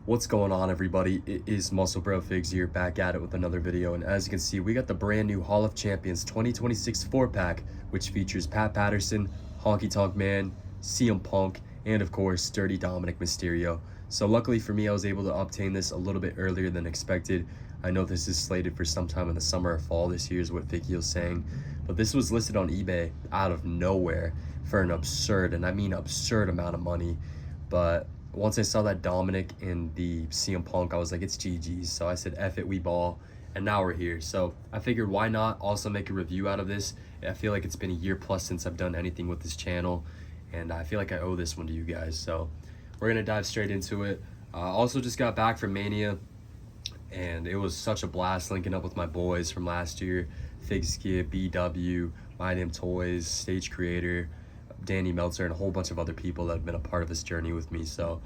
What's going on, everybody? It is Muscle Bro Figs here, back at it with another video. And as you can see, we got the brand new Hall of Champions 2026 4-pack, which features Pat Patterson, Honky Tonk Man, CM Punk, and of course, Dirty Dominik Mysterio. So luckily for me, I was able to obtain this a little bit earlier than expected. I know this is slated for sometime in the summer or fall this year is what Figgy's saying. But this was listed on eBay out of nowhere for an absurd, and I mean absurd amount of money. But once I saw that Dominik and the CM Punk, I was like, it's GG's. So I said, F it, we ball. And now we're here. So I figured, why not also make a review out of this? I feel like it's been a year plus since I've done anything with this channel, and I feel like I owe this one to you guys. So we're going to dive straight into it. Also just got back from Mania, and it was such a blast linking up with my boys from last year. Fig Skip, BW, My Damn Toys, Stage Creator, Danny Meltzer, and a whole bunch of other people that have been a part of this journey with me. So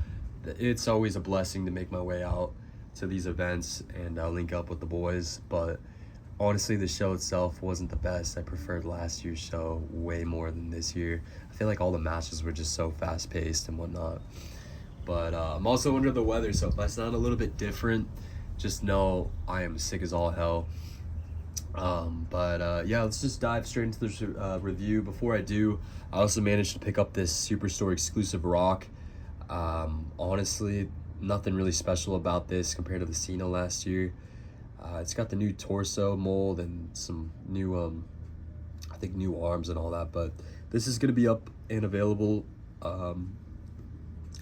it's always a blessing to make my way out to these events and link up with the boys. But honestly, the show itself wasn't the best. I preferred last year's show way more than this year. I feel like all the matches were just so fast paced and whatnot. But I'm also under the weather, so if I sound a little bit different, just know I am sick as all hell. Yeah, let's just dive straight into this review. Before I do, I also managed to pick up this Superstore exclusive rock. Honestly, nothing really special about this compared to the Cena last year. It's got the new torso mold and some new, I think new arms and all that, but this is going to be up and available at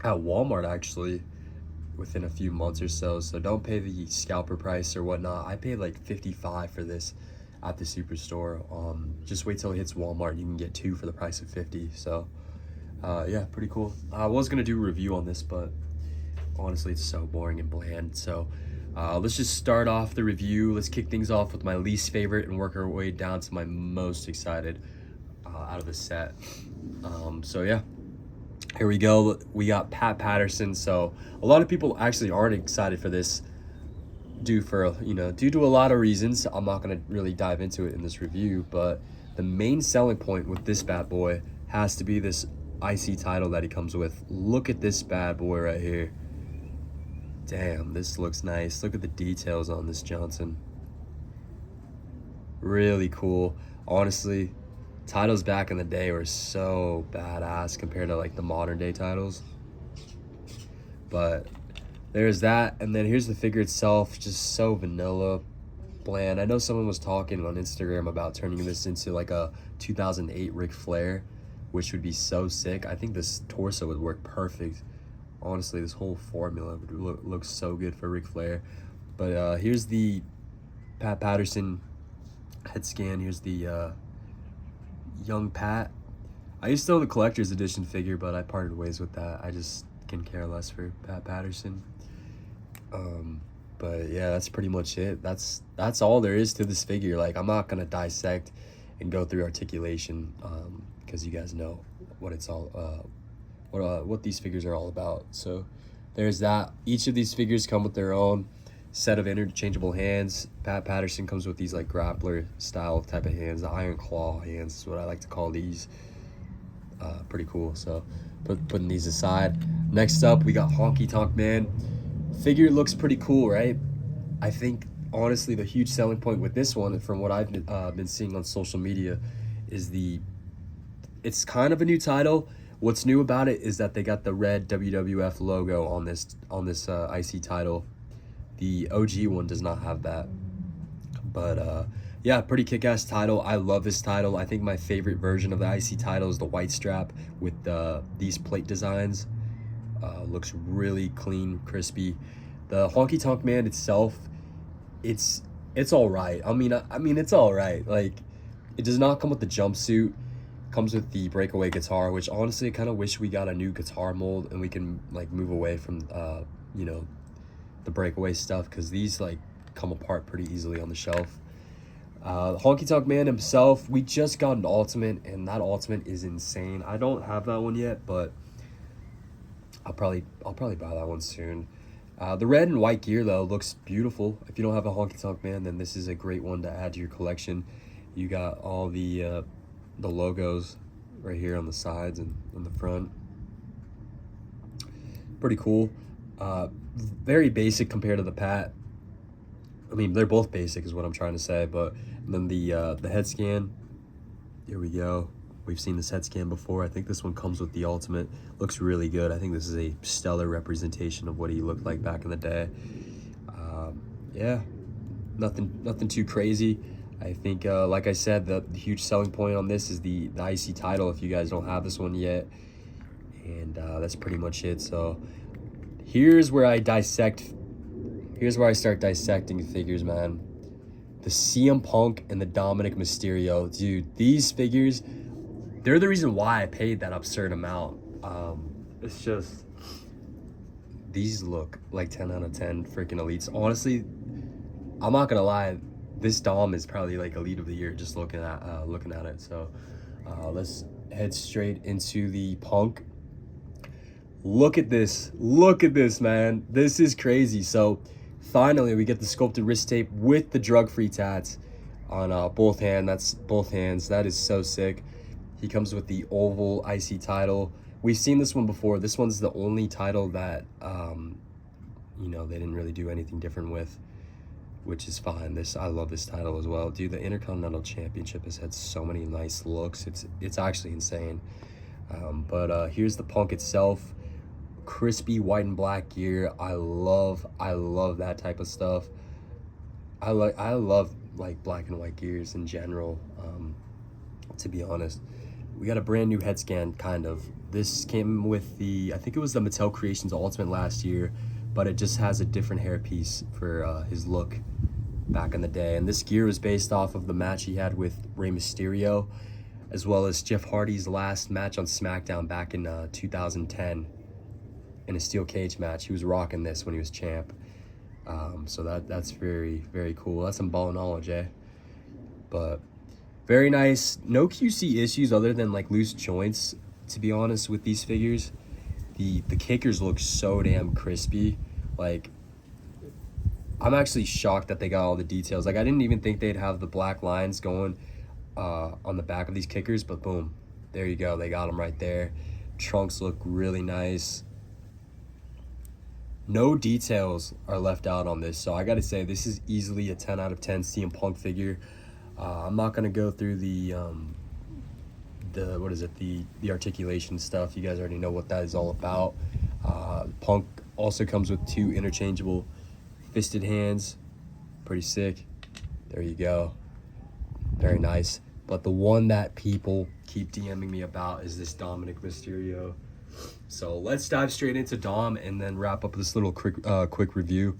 Walmart actually within a few months or so. So don't pay the scalper price or whatnot. I paid like $55 for this at the Superstore. Just wait till it hits Walmart. You can get 2 for the price of $50. So yeah, pretty cool. I was gonna do a review on this, but honestly it's so boring and bland. So let's just start off the review. Let's kick things off with my least favorite and work our way down to my most excited out of the set. So yeah, here we go. We got Pat Patterson. So a lot of people actually aren't excited for this due to a lot of reasons. I'm not going to really dive into it in this review, but the main selling point with this bad boy has to be this IC title that he comes with. Look at this bad boy right here. Damn, this looks nice. Look at the details on this Johnson. Really cool. Honestly, titles back in the day were so badass compared to like the modern day titles. But there's that, and then here's the figure itself, just so vanilla, bland. I know someone was talking on Instagram about turning this into like a 2008 Ric Flair, which would be so sick. I think this torso would work perfect. Honestly, this whole formula would look so good for Ric Flair. But here's the Pat Patterson head scan. Here's the young Pat. I used to own the collector's edition figure, but I parted ways with that. I just can care less for Pat Patterson. But yeah, that's pretty much it. That's all there is to this figure. Like, I'm not gonna dissect and go through articulation, because you guys know what it's all what these figures are all about. So there's that. Each of these figures come with their own set of interchangeable hands. Pat Patterson comes with these like grappler style type of hands, the iron claw hands is what I like to call these. Pretty cool. So putting these aside, next up we got Honky Tonk Man. Figure looks pretty cool, right? I think honestly the huge selling point with this one, from what I've been seeing on social media, is it's kind of a new title. What's new about it is that they got the red WWF logo on this IC title. The OG one does not have that. But yeah, pretty kick-ass title. I love this title. I think my favorite version of the IC title is the white strap with these plate designs. Looks really clean, crispy. The Honky Tonk Man itself, it's all right. I mean it's all right. Like, it does not come with the jumpsuit. Comes with the breakaway guitar, which honestly I kind of wish we got a new guitar mold and we can like move away from the breakaway stuff, because these like come apart pretty easily on the shelf. Honky Tonk Man himself, we just got an ultimate, and that ultimate is insane. I don't have that one yet, but I'll probably buy that one soon. The red and white gear though looks beautiful. If you don't have a Honky Tonk Man, then this is a great one to add to your collection. You got all the logos right here on the sides and on the front. Pretty cool. Very basic compared to the Pat. I mean, they're both basic is what I'm trying to say, but then the head scan, here we go. We've seen this head scan before. I think this one comes with the Ultimate. Looks really good. I think this is a stellar representation of what he looked like back in the day. Yeah, nothing too crazy. I think, like I said, the huge selling point on this is the IC title if you guys don't have this one yet. And that's pretty much it. So here's where I start dissecting figures, man. The CM Punk and the Dominik Mysterio. Dude, these figures, they're the reason why I paid that absurd amount. It's just, these look like 10 out of 10 freaking elites. Honestly, I'm not gonna lie, this Dom is probably like elite of the year just looking at it. So let's head straight into the Punk. Look at this, man. This is crazy. So finally we get the sculpted wrist tape with the drug-free tats on both hands. That is so sick. He comes with the oval IC title. We've seen this one before. This one's the only title that you know, they didn't really do anything different with, which is fine. I love this title as well. Dude, the Intercontinental Championship has had so many nice looks. It's actually insane. But here's the Punk itself. Crispy white and black gear. I love that type of stuff. I love like black and white gears in general, to be honest. We got a brand new head scan, kind of. This came with I think it was the Mattel Creations Ultimate last year, but it just has a different hairpiece for his look back in the day. And this gear was based off of the match he had with Rey Mysterio, as well as Jeff Hardy's last match on SmackDown back in 2010 in a steel cage match. He was rocking this when he was champ. So that's very, very cool. That's some ball knowledge, eh? But very nice. No QC issues other than like loose joints, to be honest, with these figures. The kickers look so damn crispy. Like, I'm actually shocked that they got all the details. Like, I didn't even think they'd have the black lines going on the back of these kickers, but boom, there you go. They got them right there. Trunks look really nice. No details are left out on this, so I gotta say this is easily a 10 out of 10 CM Punk figure. I'm not gonna go through the articulation stuff. You guys already know what that is all about. Punk also comes with 2 interchangeable fisted hands. Pretty sick. There you go. Very nice. But the one that people keep DMing me about is this Dominik Mysterio. So let's dive straight into Dom and then wrap up this little quick review.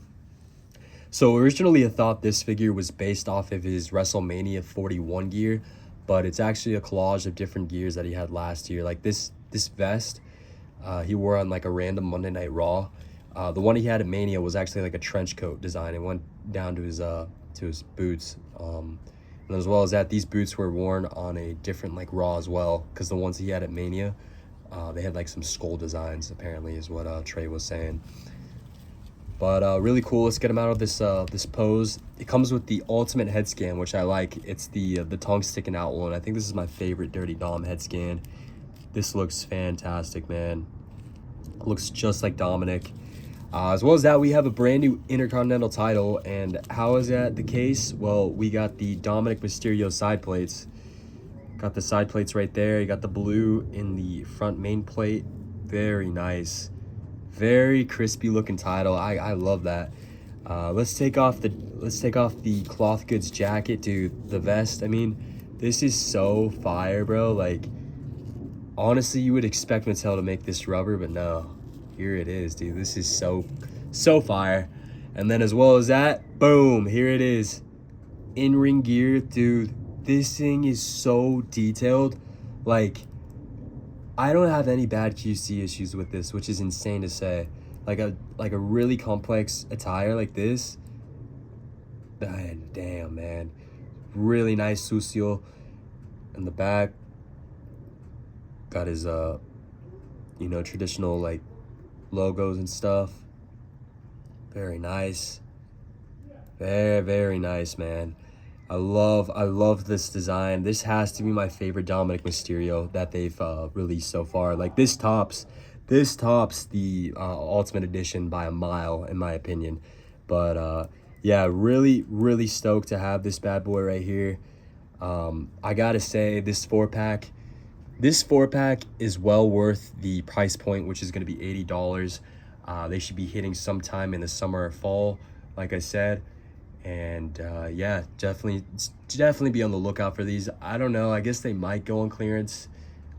So originally I thought this figure was based off of his WrestleMania 41 gear, but it's actually a collage of different gears that he had last year. Like this vest, he wore on like a random Monday Night Raw. The one he had at Mania was actually like a trench coat design. It went down to his boots. And as well as that, these boots were worn on a different like Raw as well, because the ones he had at Mania, they had like some skull designs, apparently, is what Trey was saying. But really cool. Let's get him out of this pose. It comes with the Ultimate head scan, which I like. It's the tongue sticking out one. I think this is my favorite Dirty Dom head scan. This looks fantastic, man. It looks just like Dominik. As well as that, we have a brand new Intercontinental title. And how is that the case? Well, we got the Dominik Mysterio side plates. Got the side plates right there. You got the blue in the front main plate. Very nice. Very crispy looking title. I love that. Let's take off the cloth goods jacket, dude. The vest. I mean, this is so fire, bro. Like, honestly, you would expect Mattel to make this rubber, but no. Here it is, dude. This is so fire. And then as well as that, boom, here it is. In-ring gear, dude. This thing is so detailed. Like, I don't have any bad QC issues with this, which is insane to say. Like a really complex attire like this. Damn, man. Really nice sucio in the back. Got his traditional like logos and stuff. Very nice. Very, very nice, man. I love this design. This has to be my favorite Dominik Mysterio that they've released so far. Like, this tops this tops the Ultimate Edition by a mile, in my opinion. But yeah, really stoked to have this bad boy right here. I gotta say, this 4-pack is well worth the price point, which is going to be $80. They should be hitting sometime in the summer or fall, like I said. And yeah, definitely be on the lookout for these. I don't know, I guess they might go on clearance.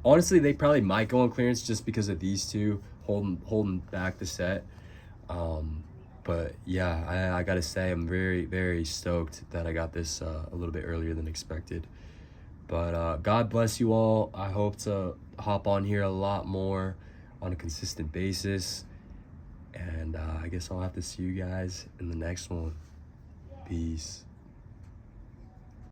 Honestly, they probably might go on clearance just because of these two holding back the set. But yeah, I gotta say, I'm very stoked that I got this a little bit earlier than expected. But God bless you all. I hope to hop on here a lot more on a consistent basis. And I guess I'll have to see you guys in the next one. Peace.